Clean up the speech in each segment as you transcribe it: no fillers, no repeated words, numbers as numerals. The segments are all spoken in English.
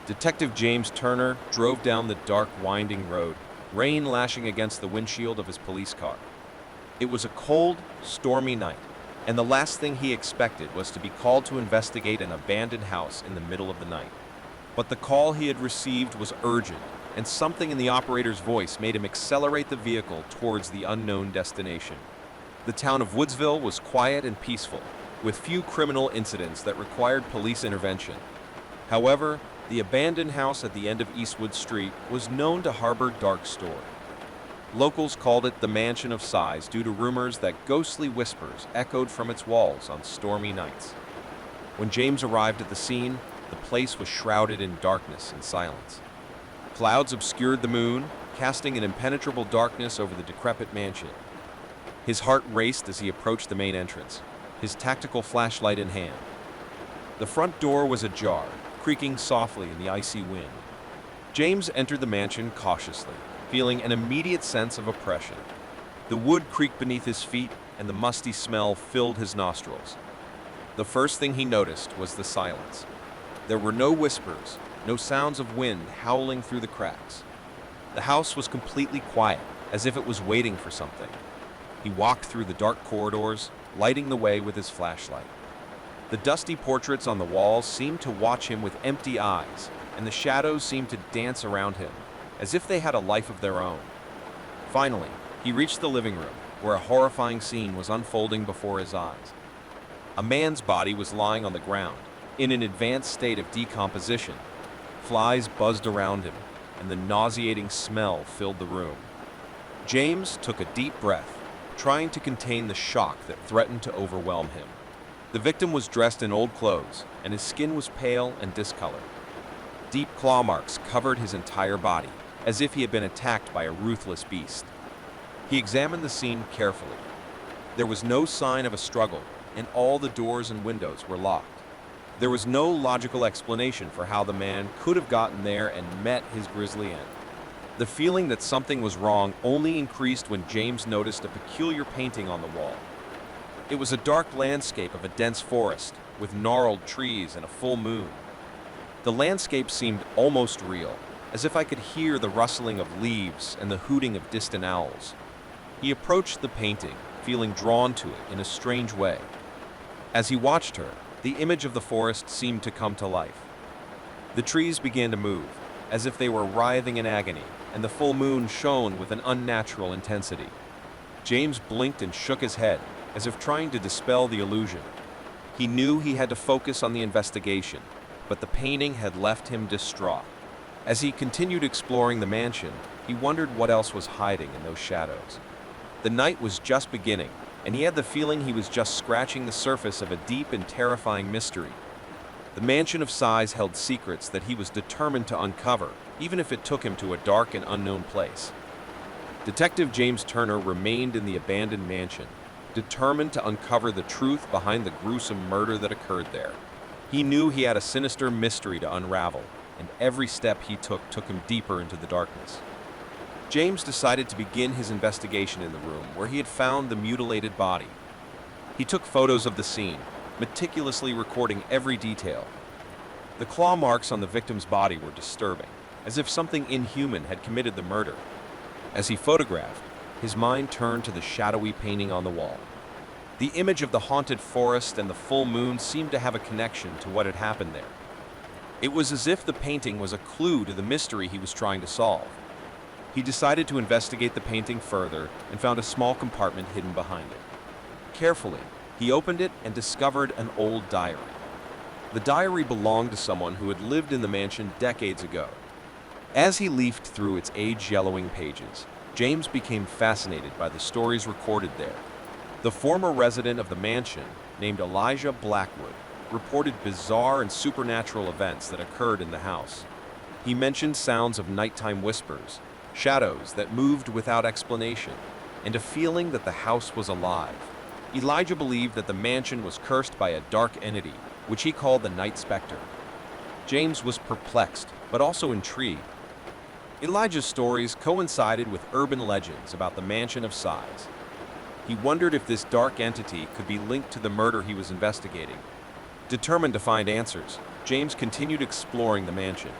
Detective James Turner drove down the dark, winding road, rain lashing against the windshield of his police car. It was a cold, stormy night, and the last thing he expected was to be called to investigate an abandoned house in the middle of the night. But the call he had received was urgent, and something in the operator's voice made him accelerate the vehicle towards the unknown destination. The town of Woodsville was quiet and peaceful, with few criminal incidents that required police intervention. However, the abandoned house at the end of Eastwood Street was known to harbor dark story. Locals called it the Mansion of Sighs due to rumors that ghostly whispers echoed from its walls on stormy nights. When James arrived at the scene, the place was shrouded in darkness and silence. Clouds obscured the moon, casting an impenetrable darkness over the decrepit mansion. His heart raced as he approached the main entrance, his tactical flashlight in hand. The front door was ajar, creaking softly in the icy wind. James entered the mansion cautiously, feeling an immediate sense of oppression. The wood creaked beneath his feet, and the musty smell filled his nostrils. The first thing he noticed was the silence. There were no whispers, no sounds of wind howling through the cracks. The house was completely quiet, as if it was waiting for something. He walked through the dark corridors, lighting the way with his flashlight. The dusty portraits on the walls seemed to watch him with empty eyes, and the shadows seemed to dance around him, as if they had a life of their own. Finally, he reached the living room, where a horrifying scene was unfolding before his eyes. A man's body was lying on the ground, in an advanced state of decomposition. Flies buzzed around him, and the nauseating smell filled the room. James took a deep breath, trying to contain the shock that threatened to overwhelm him. The victim was dressed in old clothes, and his skin was pale and discolored. Deep claw marks covered his entire body, as if he had been attacked by a ruthless beast. He examined the scene carefully. There was no sign of a struggle, and all the doors and windows were locked. There was no logical explanation for how the man could have gotten there and met his grisly end. The feeling that something was wrong only increased when James noticed a peculiar painting on the wall. It was a dark landscape of a dense forest, with gnarled trees and a full moon. The landscape seemed almost real, as if I could hear the rustling of leaves and the hooting of distant owls. He approached the painting, feeling drawn to it in a strange way. As he watched her, the image of the forest seemed to come to life. The trees began to move, as if they were writhing in agony, and the full moon shone with an unnatural intensity. James blinked and shook his head, as if trying to dispel the illusion. He knew he had to focus on the investigation, but the painting had left him distraught. As he continued exploring the mansion, he wondered what else was hiding in those shadows. The night was just beginning, and he had the feeling he was just scratching the surface of a deep and terrifying mystery. The Mansion of Sighs held secrets that he was determined to uncover, even if it took him to a dark and unknown place. Detective James Turner remained in the abandoned mansion, determined to uncover the truth behind the gruesome murder that occurred there. He knew he had a sinister mystery to unravel, and every step he took him deeper into the darkness. James decided to begin his investigation in the room where he had found the mutilated body. He took photos of the scene, meticulously recording every detail. The claw marks on the victim's body were disturbing, as if something inhuman had committed the murder. As he photographed, his mind turned to the shadowy painting on the wall. The image of the haunted forest and the full moon seemed to have a connection to what had happened there. It was as if the painting was a clue to the mystery he was trying to solve. He decided to investigate the painting further and found a small compartment hidden behind it. Carefully, he opened it and discovered an old diary. The diary belonged to someone who had lived in the mansion decades ago. As he leafed through its age-yellowing pages, James became fascinated by the stories recorded there. The former resident of the mansion, named Elijah Blackwood, reported bizarre and supernatural events that occurred in the house. He mentioned sounds of nighttime whispers, shadows that moved without explanation, and a feeling that the house was alive. Elijah believed that the mansion was cursed by a dark entity, which he called the Night Spectre. James was perplexed, but also intrigued. Elijah's stories coincided with urban legends about the Mansion of Sighs. He wondered if this dark entity could be linked to the murder he was investigating. Determined to find answers, James continued exploring the mansion.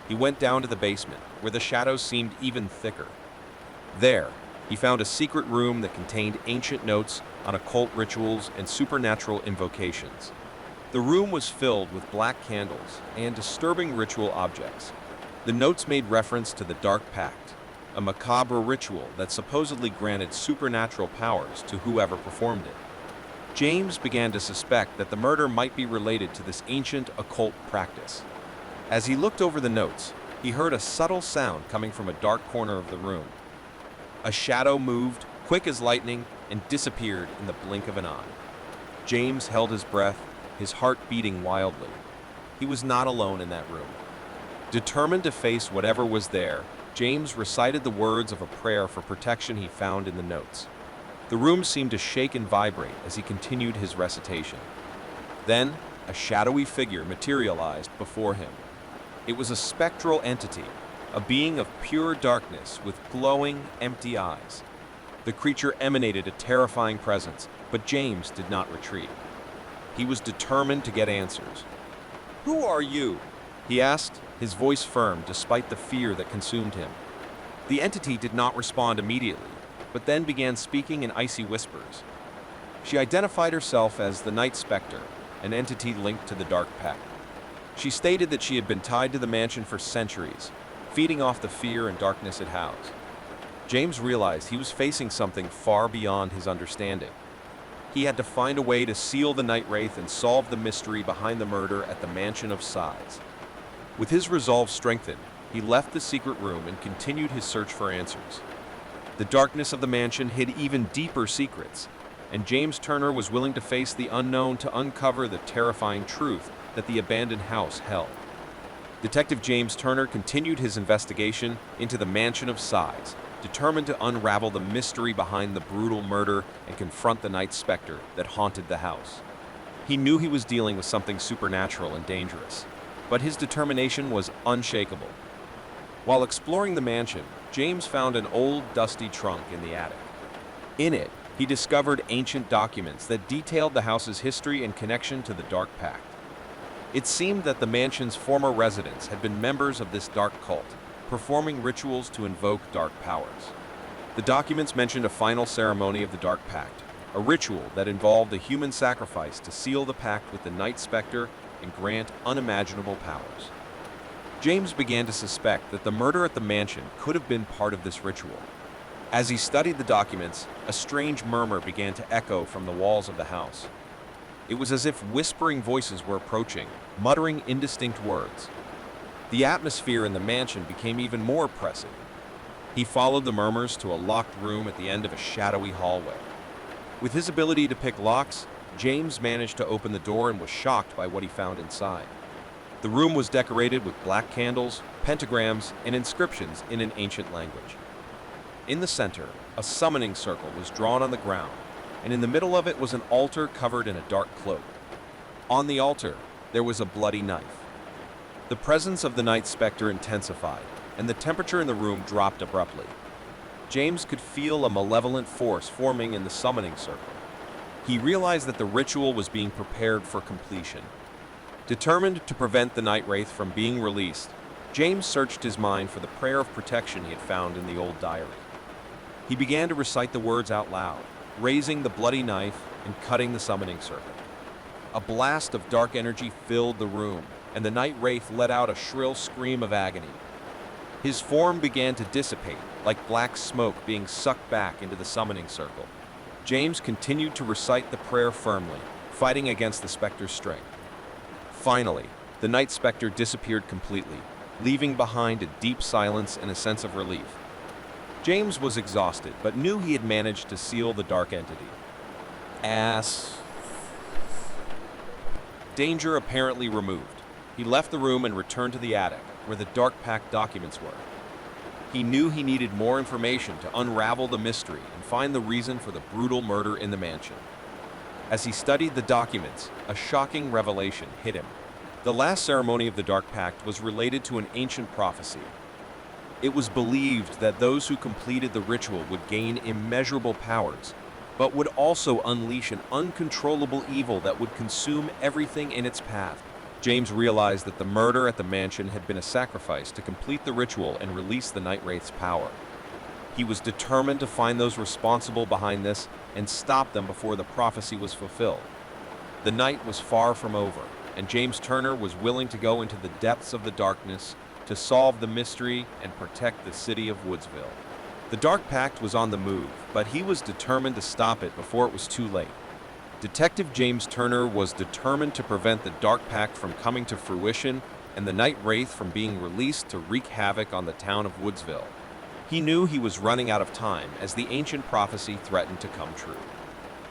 He went down to the basement, where the shadows seemed even thicker. There, he found a secret room that contained ancient notes on occult rituals and supernatural invocations. The room was filled with black candles and disturbing ritual objects. The notes made reference to the Dark Pact, a macabre ritual that supposedly granted supernatural powers to whoever performed it. James began to suspect that the murder might be related to this ancient occult practice. As he looked over the notes, he heard a subtle sound coming from a dark corner of the room. A shadow moved, quick as lightning, and disappeared in the blink of an eye. James held his breath, his heart beating wildly. He was not alone in that room. Determined to face whatever was there, James recited the words of a prayer for protection he found in the notes. The room seemed to shake and vibrate as he continued his recitation. Then, a shadowy figure materialized before him. It was a spectral entity, a being of pure darkness with glowing, empty eyes. The creature emanated a terrifying presence, but James did not retreat. He was determined to get answers. "Who are you?" he asked, his voice firm despite the fear that consumed him. The entity did not respond immediately, but then began speaking in icy whispers. She identified herself as the Night Spectre, an entity linked to the Dark Pact. She stated that she had been tied to the mansion for centuries, feeding off the fear and darkness it housed. James realized he was facing something far beyond his understanding. He had to find a way to seal the Night Wraith and solve the mystery behind the murder at the Mansion of Sighs. With his resolve strengthened, he left the secret room and continued his search for answers. The darkness of the mansion hid even deeper secrets, and James Turner was willing to face the unknown to uncover the terrifying truth that the abandoned house held. Detective James Turner continued his investigation into the Mansion of Sighs, determined to unravel the mystery behind the brutal murder and confront the Night Spectre that haunted the house. He knew he was dealing with something supernatural and dangerous, but his determination was unshakable. While exploring the mansion, James found an old, dusty trunk in the attic. In it, he discovered ancient documents that detailed the house's history and connection to the Dark Pact. It seemed that the mansion's former residents had been members of this dark cult, performing rituals to invoke dark powers. The documents mentioned a final ceremony of the Dark Pact, a ritual that involved a human sacrifice to seal the pact with the Night Spectre and grant unimaginable powers. James began to suspect that the murder at the mansion could have been part of this ritual. As he studied the documents, a strange murmur began to echo from the walls of the house. It was as if whispering voices were approaching, muttering indistinct words. The atmosphere in the mansion became even more oppressive. He followed the murmurs to a locked room at the end of a shadowy hallway. With his ability to pick locks, James managed to open the door and was shocked by what he found inside. The room was decorated with black candles, pentagrams, and inscriptions in an ancient language. In the center, a summoning circle was drawn on the ground, and in the middle of it was an altar covered in a dark cloak. On the altar, there was a bloody knife. The presence of the Night Spectre intensified, and the temperature in the room dropped abruptly. James could feel a malevolent force forming in the summoning circle. He realized that the ritual was being prepared for completion. Determined to prevent the Night Wraith from being released, James searched his mind for the prayer of protection he had found in the old diary. He began to recite the words out loud, raising the bloody knife and cutting the summoning circle. A blast of dark energy filled the room, and the Night Wraith let out a shrill scream of agony. His form began to dissipate, like black smoke being sucked back into the summoning circle. James continued to recite the prayer firmly, fighting against the specter's strength. Finally, the Night Spectre disappeared completely, leaving behind a deep silence and a sense of relief. James was exhausted, but knew he had managed to seal the dark entity. Danger apparently removed. He left the room and returned to the attic, where the Dark Pact documents were. He knew he needed more information to unravel the mystery and find the reason for the brutal murder in the mansion. As he studied the documents, a shocking revelation hit him. The last ceremony of the Dark Pact was related to an ancient prophecy. It was believed that those who completed the ritual would gain immeasurable powers, but would also unleash an uncontrollable evil that would consume everything in its path. James realized that the murder at the mansion had been a sacrifice to complete the ritual and release the Night Wraith's power. He was determined to find those responsible behind this and stop them before the prophecy was fulfilled. The night was far from over, and James Turner was willing to go into the depths of the darkness to solve the mystery and protect the city of Woodsville. The Dark Pact was on the move, but he was determined to stop it before it was too late. Detective James Turner was determined to prevent the Dark Pact from coming to fruition and the Night Wraith from being released to wreak havoc on the town of Woodsville. He knew he was running out of time as the ancient prophecy threatened to come true.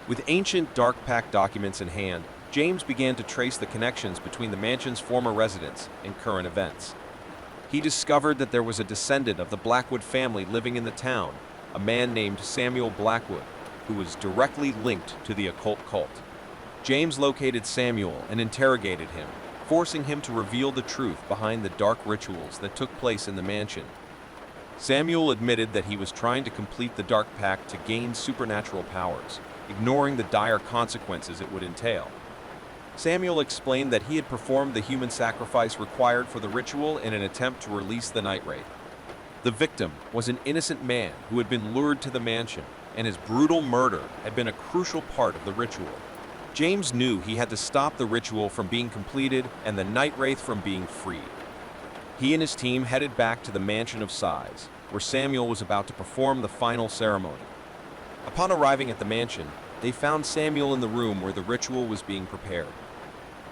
With ancient Dark Pact documents in hand, James began to trace the connections between the mansion's former residents and current events. He discovered that there was a descendant of the Blackwood family living in the town, a man named Samuel Blackwood, who was directly linked to the occult cult. James located Samuel and interrogated him, forcing him to reveal the truth behind the dark rituals that took place in the mansion. Samuel admitted that he was trying to complete the Dark Pact to gain supernatural powers, ignoring the dire consequences it would entail. Samuel explained that he had performed the human sacrifice required for the ritual in an attempt to release the Night Wraith. The victim was an innocent man who had been lured to the mansion, and his brutal murder had been a crucial part of the ritual. James knew he had to stop the ritual from being completed and the Night Wraith from being freed. He and his team headed back to the Mansion of Sighs, where Samuel was about to perform the final ceremony. Upon arriving at the mansion, they found Samuel in the room where the ritual was being prepared.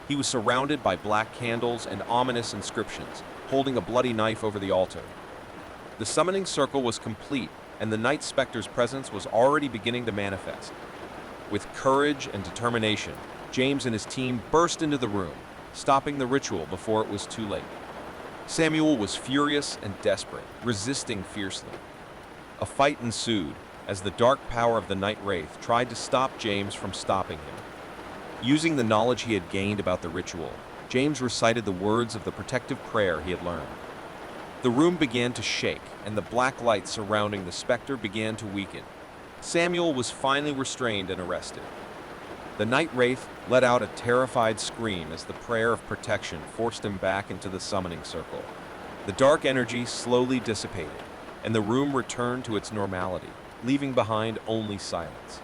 He was surrounded by black candles and ominous inscriptions, holding a bloody knife over the altar. The summoning circle was complete, and the Night Specter's presence was already beginning to manifest. With courage and determination, James and his team burst into the room, stopping the ritual before it was too late. Samuel was furious and desperate, resisting fiercely. A fight ensued as the dark power of the Night Wraith tried to stop James from stopping him. Using the knowledge he had gained about the ritual, James recited the words of the protective prayer he had learned. The room began to shake, and the black light surrounding the specter began to weaken. Samuel was finally restrained and arrested. The Night Wraith let out a terrified scream as the prayer of protection forced him back into the summoning circle. The dark energy slowly dissipated, and the room returned to its normality, leaving behind only silence.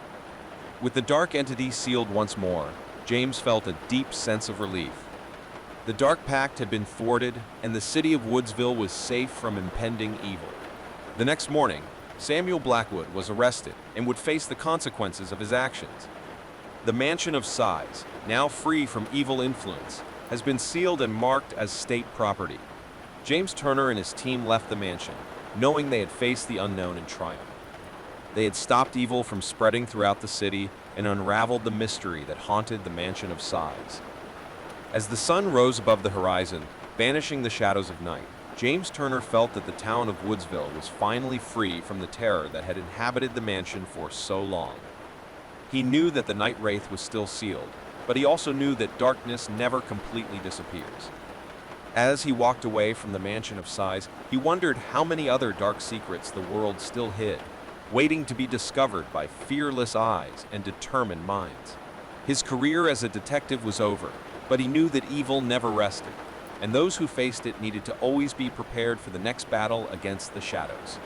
With the dark entity sealed once more, James felt a deep sense of relief. The Dark Pact had been thwarted, and the city of Woodsville was safe from impending evil. The next morning, Samuel Blackwood was arrested and would face the consequences of his actions. The Mansion of Sighs, now free from evil influence, has been sealed and marked as state property. James Turner and his team left the mansion, knowing they had faced the unknown in triumph. They had stopped evil from spreading throughout the city and unraveled the mystery that haunted the Mansion of Sighs. As the sun rose above the horizon, banishing the shadows of night, James Turner felt that the town of Woodsville was finally free from the terror that had inhabited the mansion for so long. He knew that the Night Wraith was still sealed, but he also knew that darkness never completely disappears. As he walked away from the Mansion of Sighs, he wondered how many other dark secrets the world still hid, waiting to be discovered by fearless eyes and determined minds. His career as a detective was over, but he knew that evil never rested, and those who faced it needed to always be prepared for the next battle against the shadows.